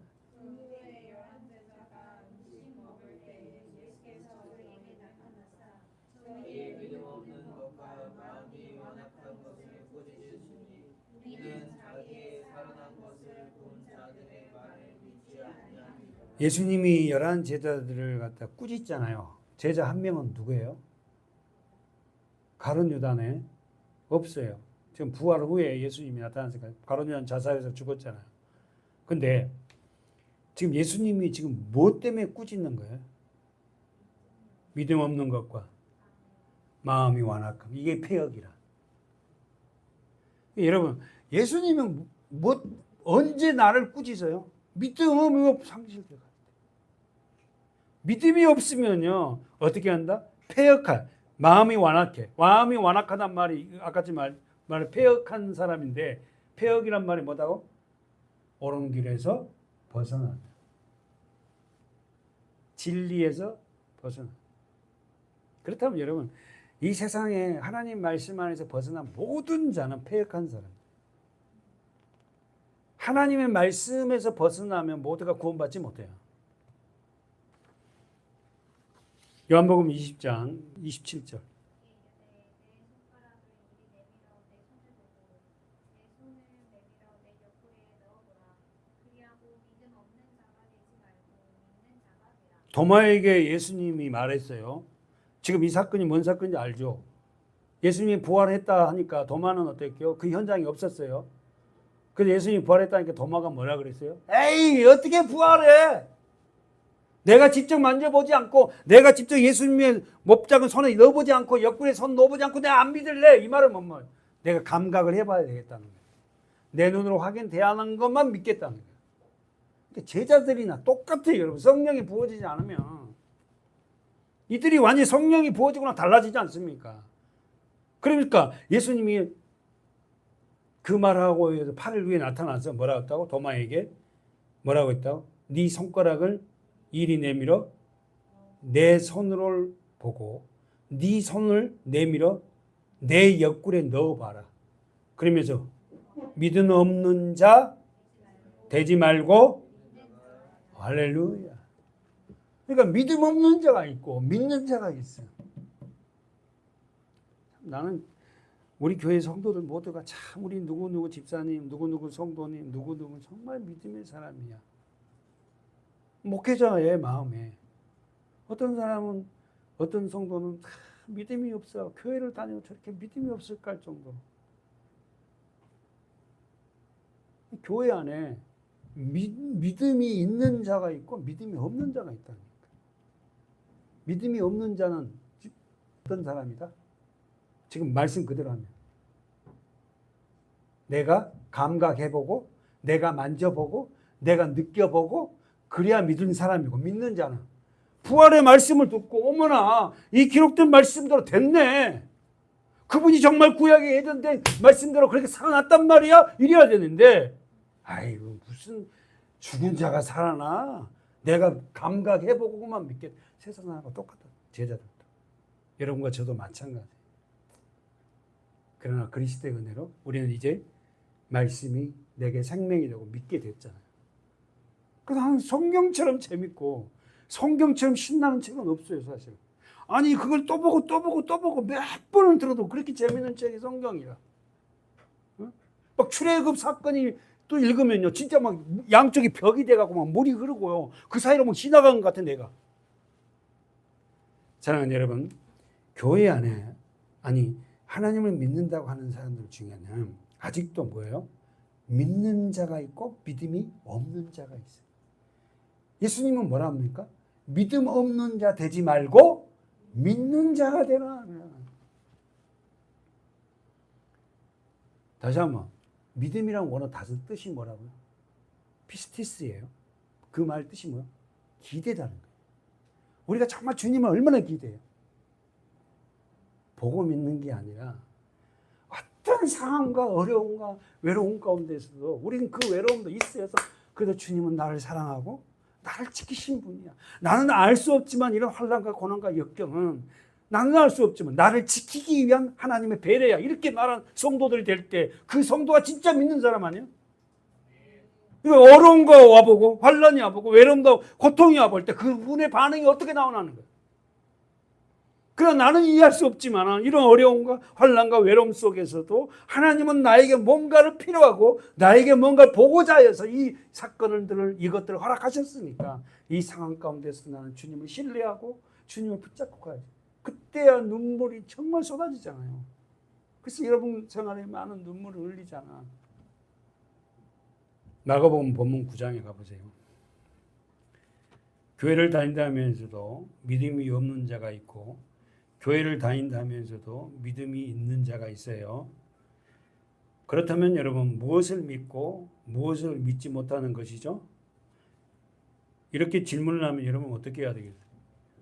예수님이 11 제자들을 갖다 꾸짖잖아요. 제자 한 명은 누구예요? 가룟 유다네. 없어요. 지금 부활 후에 예수님이 나타났으니까 가룟 유다는 자살해서 죽었잖아요. 근데 지금 예수님이 지금 뭐 때문에 꾸짖는 거예요? 믿음 없는 것과 마음이 완악함. 이게 폐역이라. 여러분, 예수님은 언제 나를 꾸짖어요? 믿음이 상실될 것 같아요. 믿음이 없으면요, 어떻게 한다? 폐역할. 마음이 완악해. 마음이 완악하단 말이 아까 말 폐역한 사람인데, 폐역이란 말이 뭐다고? 옳은 길에서 벗어난다. 진리에서 벗어난다. 그렇다면 여러분, 이 세상에 하나님 말씀 안에서 벗어난 모든 자는 폐역한 사람. 하나님의 말씀에서 벗어나면 모두가 구원받지 못해요. 요한복음 20장 27절. 도마에게 예수님이 말했어요. 지금 이 사건이 뭔 사건인지 알죠? 예수님이 부활했다 하니까 도마는 어땠게요? 그 현장이 없었어요. 그래서 예수님이 부활했다니까 도마가 뭐라 그랬어요? 에이, 어떻게 부활해? 내가 직접 만져보지 않고, 내가 직접 예수님의 목작은 손에 넣어보지 않고, 옆구리에 손 넣어보지 않고 내가 안 믿을래. 이 말은 뭔 말? 내가 감각을 해봐야 되겠다는 거예요. 내 눈으로 확인되는 것만 믿겠다는 거예요. 그러니까 제자들이나 똑같아요, 여러분. 성령이 부어지지 않으면 이들이 완전히 성령이 부어지거나 달라지지 않습니까? 그러니까 예수님이 그 말하고 8일 후에 나타나서 뭐라고 했다고? 도마에게 뭐라고 했다고? 네 손가락을 이리 내밀어 내 손을 보고 네 손을 내밀어 내 옆구리에 넣어봐라. 그러면서 믿음 없는 자 되지 말고 할렐루야. 그러니까 믿음 없는 자가 있고 믿는 자가 있어요. 나는 우리 교회 성도들 모두가 참 우리 누구누구 집사님, 누구누구 성도님, 누구누구 정말 믿음의 사람이야. 목회자의 마음에 어떤 사람은 어떤 성도는 믿음이 없어. 교회를 다니고 저렇게 믿음이 없을까 할 정도로. 교회 안에 믿음이 있는 자가 있고 믿음이 없는 자가 있다니까. 믿음이 없는 자는 어떤 사람이다? 지금 말씀 그대로 하면 내가 감각해보고 내가 만져보고 내가 느껴보고 그래야 믿는 사람이고, 믿는 자는 부활의 말씀을 듣고 어머나 이 기록된 말씀대로 됐네. 그분이 정말 구약에 예전된 말씀대로 그렇게 살아났단 말이야. 이래야 되는데 아이고 무슨 죽은 자가 살아나. 내가 감각해보고만 믿겠다. 세상 사람하고 똑같아. 제자들도. 여러분과 저도 마찬가지. 그러나 그리스도의 은혜로 우리는 이제 말씀이 내게 생명이 되고 믿게 됐잖아요. 그래서 한 성경처럼 재밌고 성경처럼 신나는 책은 없어요, 사실. 아니 그걸 또 보고 또 보고 또 보고 몇 번을 들어도 그렇게 재밌는 책이 성경이라. 막 출애굽 사건이 또 읽으면요, 진짜 막 양쪽이 벽이 돼가고 막 물이 흐르고요, 그 사이로 막 지나가는 것 같아 내가. 사랑하는 여러분, 교회 안에 하나님을 믿는다고 하는 사람들 중에는 아직도 뭐예요? 믿는 자가 있고 믿음이 없는 자가 있어요. 예수님은 뭐라 합니까? 믿음 없는 자 되지 말고 믿는 자가 되라. 다시 한번, 믿음이란 원어 다섯 뜻이 뭐라고요? 피스티스예요. 그 말 뜻이 뭐예요? 기대다는 거예요. 우리가 정말 주님을 얼마나 기대해요? 보고 믿는 게 아니라 어떤 상황과 어려움과 외로움 가운데서도 우리는 그 외로움도 있어서 그래도 주님은 나를 사랑하고 나를 지키신 분이야. 나는 알 수 없지만 이런 환난과 고난과 역경은 나는 알 수 없지만 나를 지키기 위한 하나님의 배려야. 이렇게 말한 성도들이 될 때 그 성도가 진짜 믿는 사람 아니에요? 어려운 거 와보고 환난이 와보고 외로움도 고통이 와볼 때 그분의 반응이 어떻게 나오나는 거예요. 그러나 나는 이해할 수 없지만 이런 어려움과 환난과 외로움 속에서도 하나님은 나에게 뭔가를 필요하고 나에게 뭔가를 보고자 해서 이 사건들을 이것들을 허락하셨으니까 이 상황 가운데서 나는 주님을 신뢰하고 주님을 붙잡고 가야지. 그때야 눈물이 정말 쏟아지잖아요. 그래서 여러분 생활에 많은 눈물을 흘리잖아. 마가복음 본문 9장에 가보세요. 교회를 다닌다면서도 믿음이 없는 자가 있고 교회를 다닌다면서도 믿음이 있는 자가 있어요. 그렇다면 여러분 무엇을 믿고 무엇을 믿지 못하는 것이죠? 이렇게 질문을 하면 여러분 어떻게 해야 되겠어요?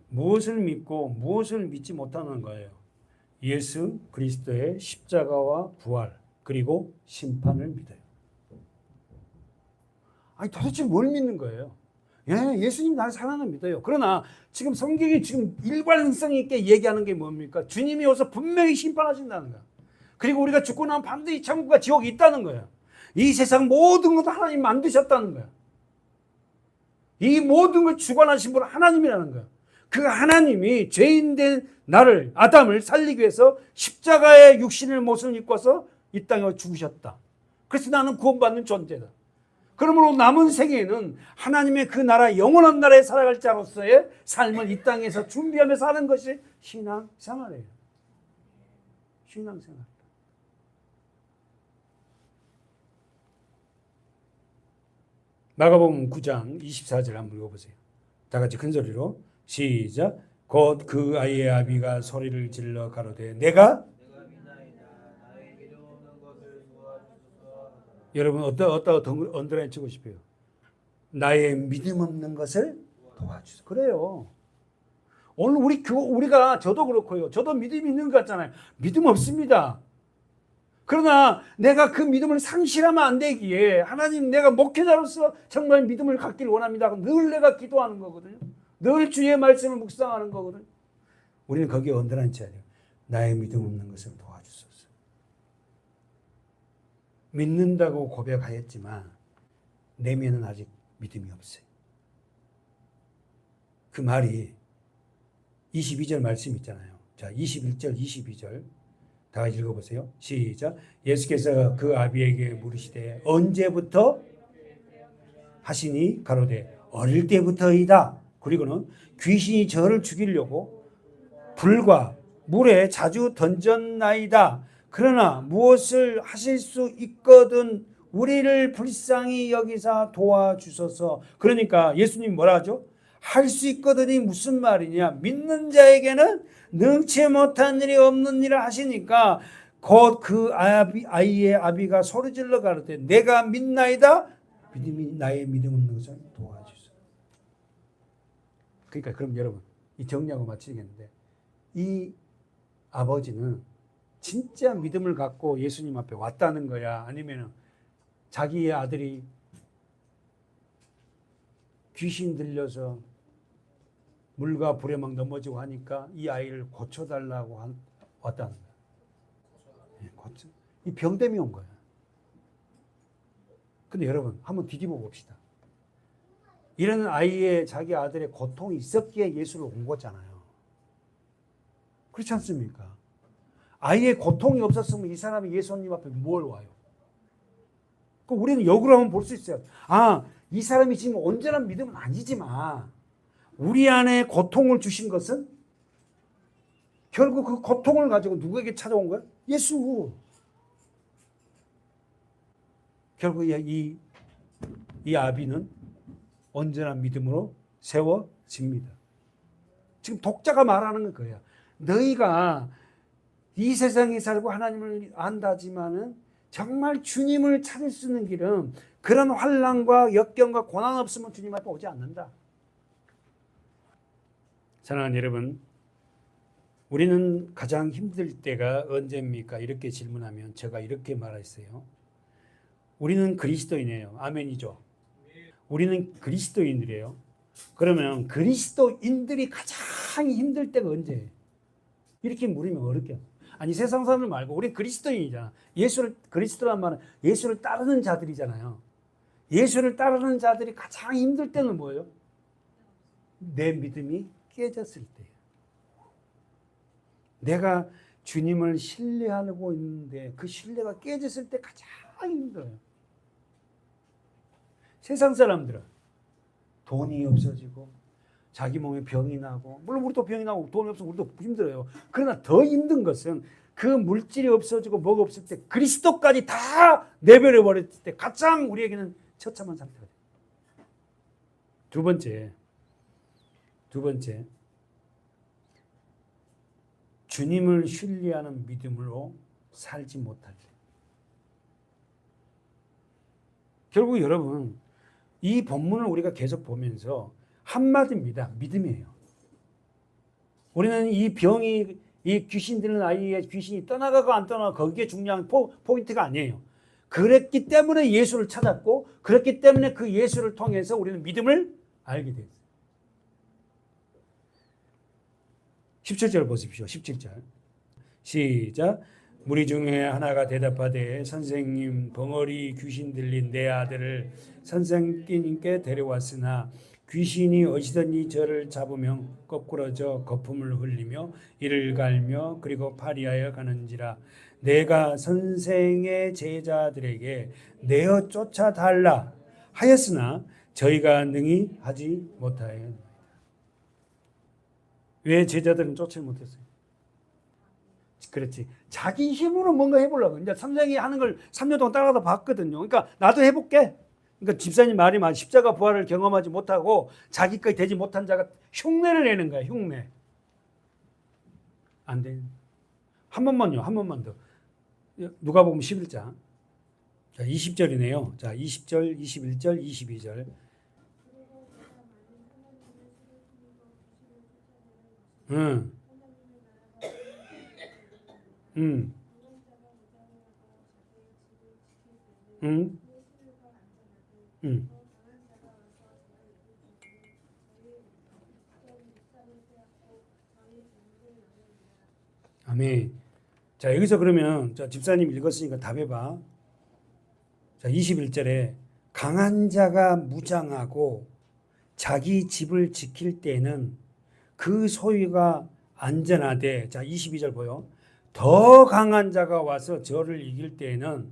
무엇을 믿고 무엇을 믿지 못하는 거예요? 예수 그리스도의 십자가와 부활 그리고 심판을 믿어요. 아니 도대체 뭘 믿는 거예요? 예수님 나를 사랑하는 믿어요. 그러나 지금 성경이 지금 일관성 있게 얘기하는 게 뭡니까? 주님이 오서 분명히 심판하신다는 거야. 그리고 우리가 죽고 나면 반드시 천국과 지옥이 있다는 거야. 이 세상 모든 것도 하나님 만드셨다는 거야. 이 모든 걸 주관하신 분은 하나님이라는 거야. 그 하나님이 죄인된 나를 아담을 살리기 위해서 십자가의 육신의 모습을 입고서 이 땅에 죽으셨다. 그래서 나는 구원받는 존재다. 그러므로 남은 생에는 하나님의 그 나라 영원한 나라에 살아갈 자로서의 삶을 이 땅에서 준비하며 사는 것이 신앙생활이에요. 신앙생활. 마가복음 9장 24절 한번 읽어보세요. 다 같이 큰 소리로 시작. 곧 그 아이의 아비가 소리를 질러 가로되 내가 여러분 어디다 언더라인 치고 싶어요? 나의 믿음 없는 것을 도와주세요. 그래요. 오늘 우리가 저도 그렇고요. 저도 믿음이 있는 것 같잖아요. 믿음 없습니다. 그러나 내가 그 믿음을 상실하면 안 되기에 하나님 내가 목회자로서 정말 믿음을 갖기를 원합니다. 늘 내가 기도하는 거거든요. 늘 주의 말씀을 묵상하는 거거든요. 우리는 거기에 언더라인 쳐야 돼요. 나의 믿음 없는 것을 도와주소서. 믿는다고 고백하였지만 내면은 아직 믿음이 없어요. 그 말이 22절 말씀 있잖아요. 자, 21절, 22절 다 같이 읽어보세요. 시작. 예수께서 그 아비에게 물으시되 언제부터 하시니 가로되 어릴 때부터이다. 그리고는 귀신이 저를 죽이려고 불과 물에 자주 던졌나이다. 그러나 무엇을 하실 수 있거든 우리를 불쌍히 여기사 도와주소서. 그러니까 예수님 뭐라 하죠? 할 수 있거든이 무슨 말이냐? 믿는 자에게는 능치 못한 일이 없는 일을 하시니까 곧 그 아이의 아비가 소리질러 가로되 내가 믿나이다. 믿음이 나의 믿음 없는 것을 도와주소서. 그러니까 그럼 여러분 이 정리하고 마치겠는데 이 아버지는 진짜 믿음을 갖고 예수님 앞에 왔다는 거야? 아니면 자기의 아들이 귀신 들려서 물과 불에 막 넘어지고 하니까 이 아이를 고쳐달라고 왔다는 거야? 이 병됨이 온 거야. 근데 여러분 한번 뒤집어 봅시다. 이런 아이의 자기 아들의 고통이 있었기에 예수를 온 거잖아요. 그렇지 않습니까? 아이의 고통이 없었으면 이 사람이 예수님 앞에 뭘 와요? 우리는 역으로 한번 볼 수 있어요. 이 사람이 지금 온전한 믿음은 아니지만 우리 안에 고통을 주신 것은 결국 그 고통을 가지고 누구에게 찾아온 거야? 예수. 결국 이 아비는 온전한 믿음으로 세워집니다. 지금 독자가 말하는 거예요. 너희가 이 세상에 살고 하나님을 안다지만은 정말 주님을 찾을 수 있는 길은 그런 환난과 역경과 고난 없으면 주님 앞에 오지 않는다. 사랑하는 여러분, 우리는 가장 힘들 때가 언제입니까? 이렇게 질문하면 제가 이렇게 말했어요. 우리는 그리스도인이에요. 아멘이죠. 우리는 그리스도인들이에요. 그러면 그리스도인들이 가장 힘들 때가 언제예요? 이렇게 물으면 어렵게. 아니 세상 사람들 말고 우리 그리스도인이잖아. 그리스도란 말은 예수를 따르는 자들이잖아요. 예수를 따르는 자들이 가장 힘들 때는 뭐예요? 내 믿음이 깨졌을 때예요. 내가 주님을 신뢰하고 있는데 그 신뢰가 깨졌을 때 가장 힘들어요. 세상 사람들은 돈이 없어지고 자기 몸에 병이 나고, 물론 우리도 병이 나고 돈이 없으면 우리도 힘들어요. 그러나 더 힘든 것은 그 물질이 없어지고 뭐가 없을 때 그리스도까지 다 내버려 버렸을 때 가장 우리에게는 처참한 상태가 돼요. 두 번째, 주님을 신뢰하는 믿음으로 살지 못할 때. 결국 여러분, 이 본문을 우리가 계속 보면서 한마디입니다. 믿음이에요. 우리는 이 병이, 이 귀신 들린 아이의 귀신이 떠나가고 안 떠나가고 거기에 중요한 포인트가 아니에요. 그랬기 때문에 예수를 찾았고, 그랬기 때문에 그 예수를 통해서 우리는 믿음을 알게 됐어요. 17절 보십시오. 17절. 시작. 무리 중에 하나가 대답하되 선생님, 벙어리 귀신 들린 내 아들을 선생님께 데려왔으나 귀신이 어디든지 저를 잡으면 거꾸러져 거품을 흘리며 이를 갈며 그리고 파리하여 가는지라. 내가 선생의 제자들에게 내어 쫓아달라 하였으나 저희가 능히 하지 못하여. 왜 제자들은 쫓지 못했어요? 그렇지. 자기 힘으로 뭔가 해보려고. 이제 선생이 하는 걸 3년 동안 따라가다 봤거든요. 그러니까 나도 해볼게. 그러니까 집사님 말이 맞아. 십자가 부활을 경험하지 못하고 자기까지 되지 못한 자가 흉내를 내는 거야. 흉내. 안 돼. 한 번만요. 한 번만 더. 누가복음 11장. 자, 20절이네요. 자, 20절, 21절, 22절. 응. 응. 응. 응. 아멘. 자, 여기서 그러면 자, 집사님 읽었으니까 답해봐. 자, 21절에 강한 자가 무장하고 자기 집을 지킬 때는 그 소유가 안전하되, 자 22절 보여. 더 강한 자가 와서 저를 이길 때에는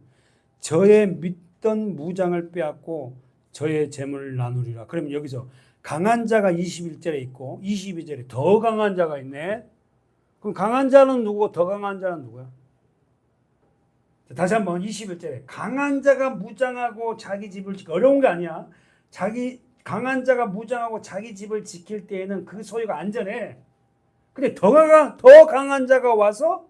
저의 믿던 무장을 빼앗고 저의 재물을 나누리라. 그러면 여기서 강한 자가 21절에 있고 22절에 더 강한 자가 있네. 그럼 강한 자는 누구고 더 강한 자는 누구야? 다시 한번 21절에 강한 자가 무장하고 자기 집을 지켜. 어려운 게 아니야. 강한 자가 무장하고 자기 집을 지킬 때에는 그 소유가 안전해. 근데 더 강한 자가 와서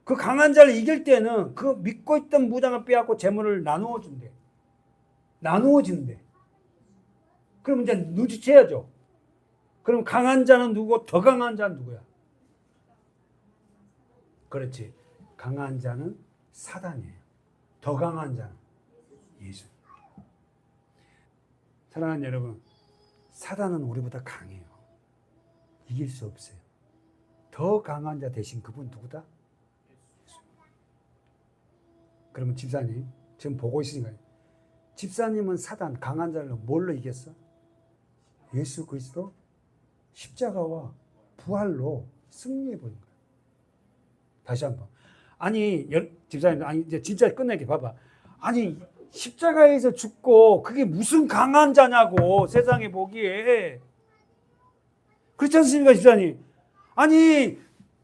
그 강한 자를 이길 때는 그 믿고 있던 무장을 빼앗고 재물을 나누어 준대. 그럼 이제 눈치채야죠. 그럼 강한 자는 누구고 더 강한 자는 누구야? 그렇지. 강한 자는 사단이에요. 더 강한 자는 예수. 사랑하는 여러분, 사단은 우리보다 강해요. 이길 수 없어요. 더 강한 자 대신 그분 누구다? 예수. 그러면 집사님, 지금 보고 있으니까 집사님은 사단, 강한 자를 뭘로 이겼어? 예수 그리스도 십자가와 부활로 승리해버린 거예요. 다시 한번. 아니, 집사님, 아니, 이제 진짜 끝낼게. 봐봐. 아니, 십자가에서 죽고 그게 무슨 강한 자냐고, 세상에 보기에. 그렇지 않습니까, 집사님? 아니,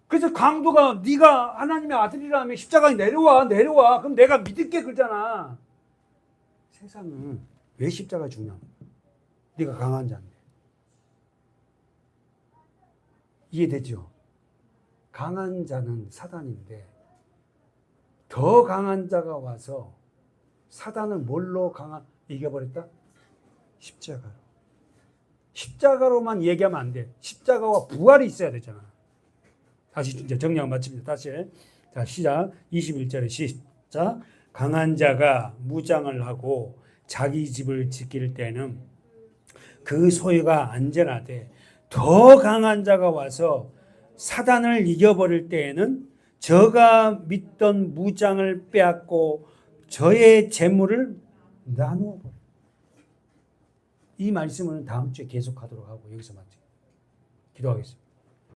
그래서 강도가 네가 하나님의 아들이라면 십자가에 내려와. 그럼 내가 믿을게 그러잖아. 세상은 왜 십자가 죽냐? 네가 강한 자인데. 이해되죠? 강한 자는 사단인데 더 강한 자가 와서 사단을 뭘로 이겨버렸다? 십자가로. 십자가로만 얘기하면 안 돼. 십자가와 부활이 있어야 되잖아. 다시 이제 정리하고 마칩니다. 다시. 자, 시작. 21절에 시작. 강한 자가 무장을 하고 자기 집을 지킬 때는 그 소유가 안전하되 더 강한 자가 와서 사단을 이겨버릴 때에는 저가 믿던 무장을 빼앗고 저의 재물을 나누어 버려요. 이 말씀은 다음 주에 계속하도록 하고 여기서 마치겠습니다. 기도하겠습니다.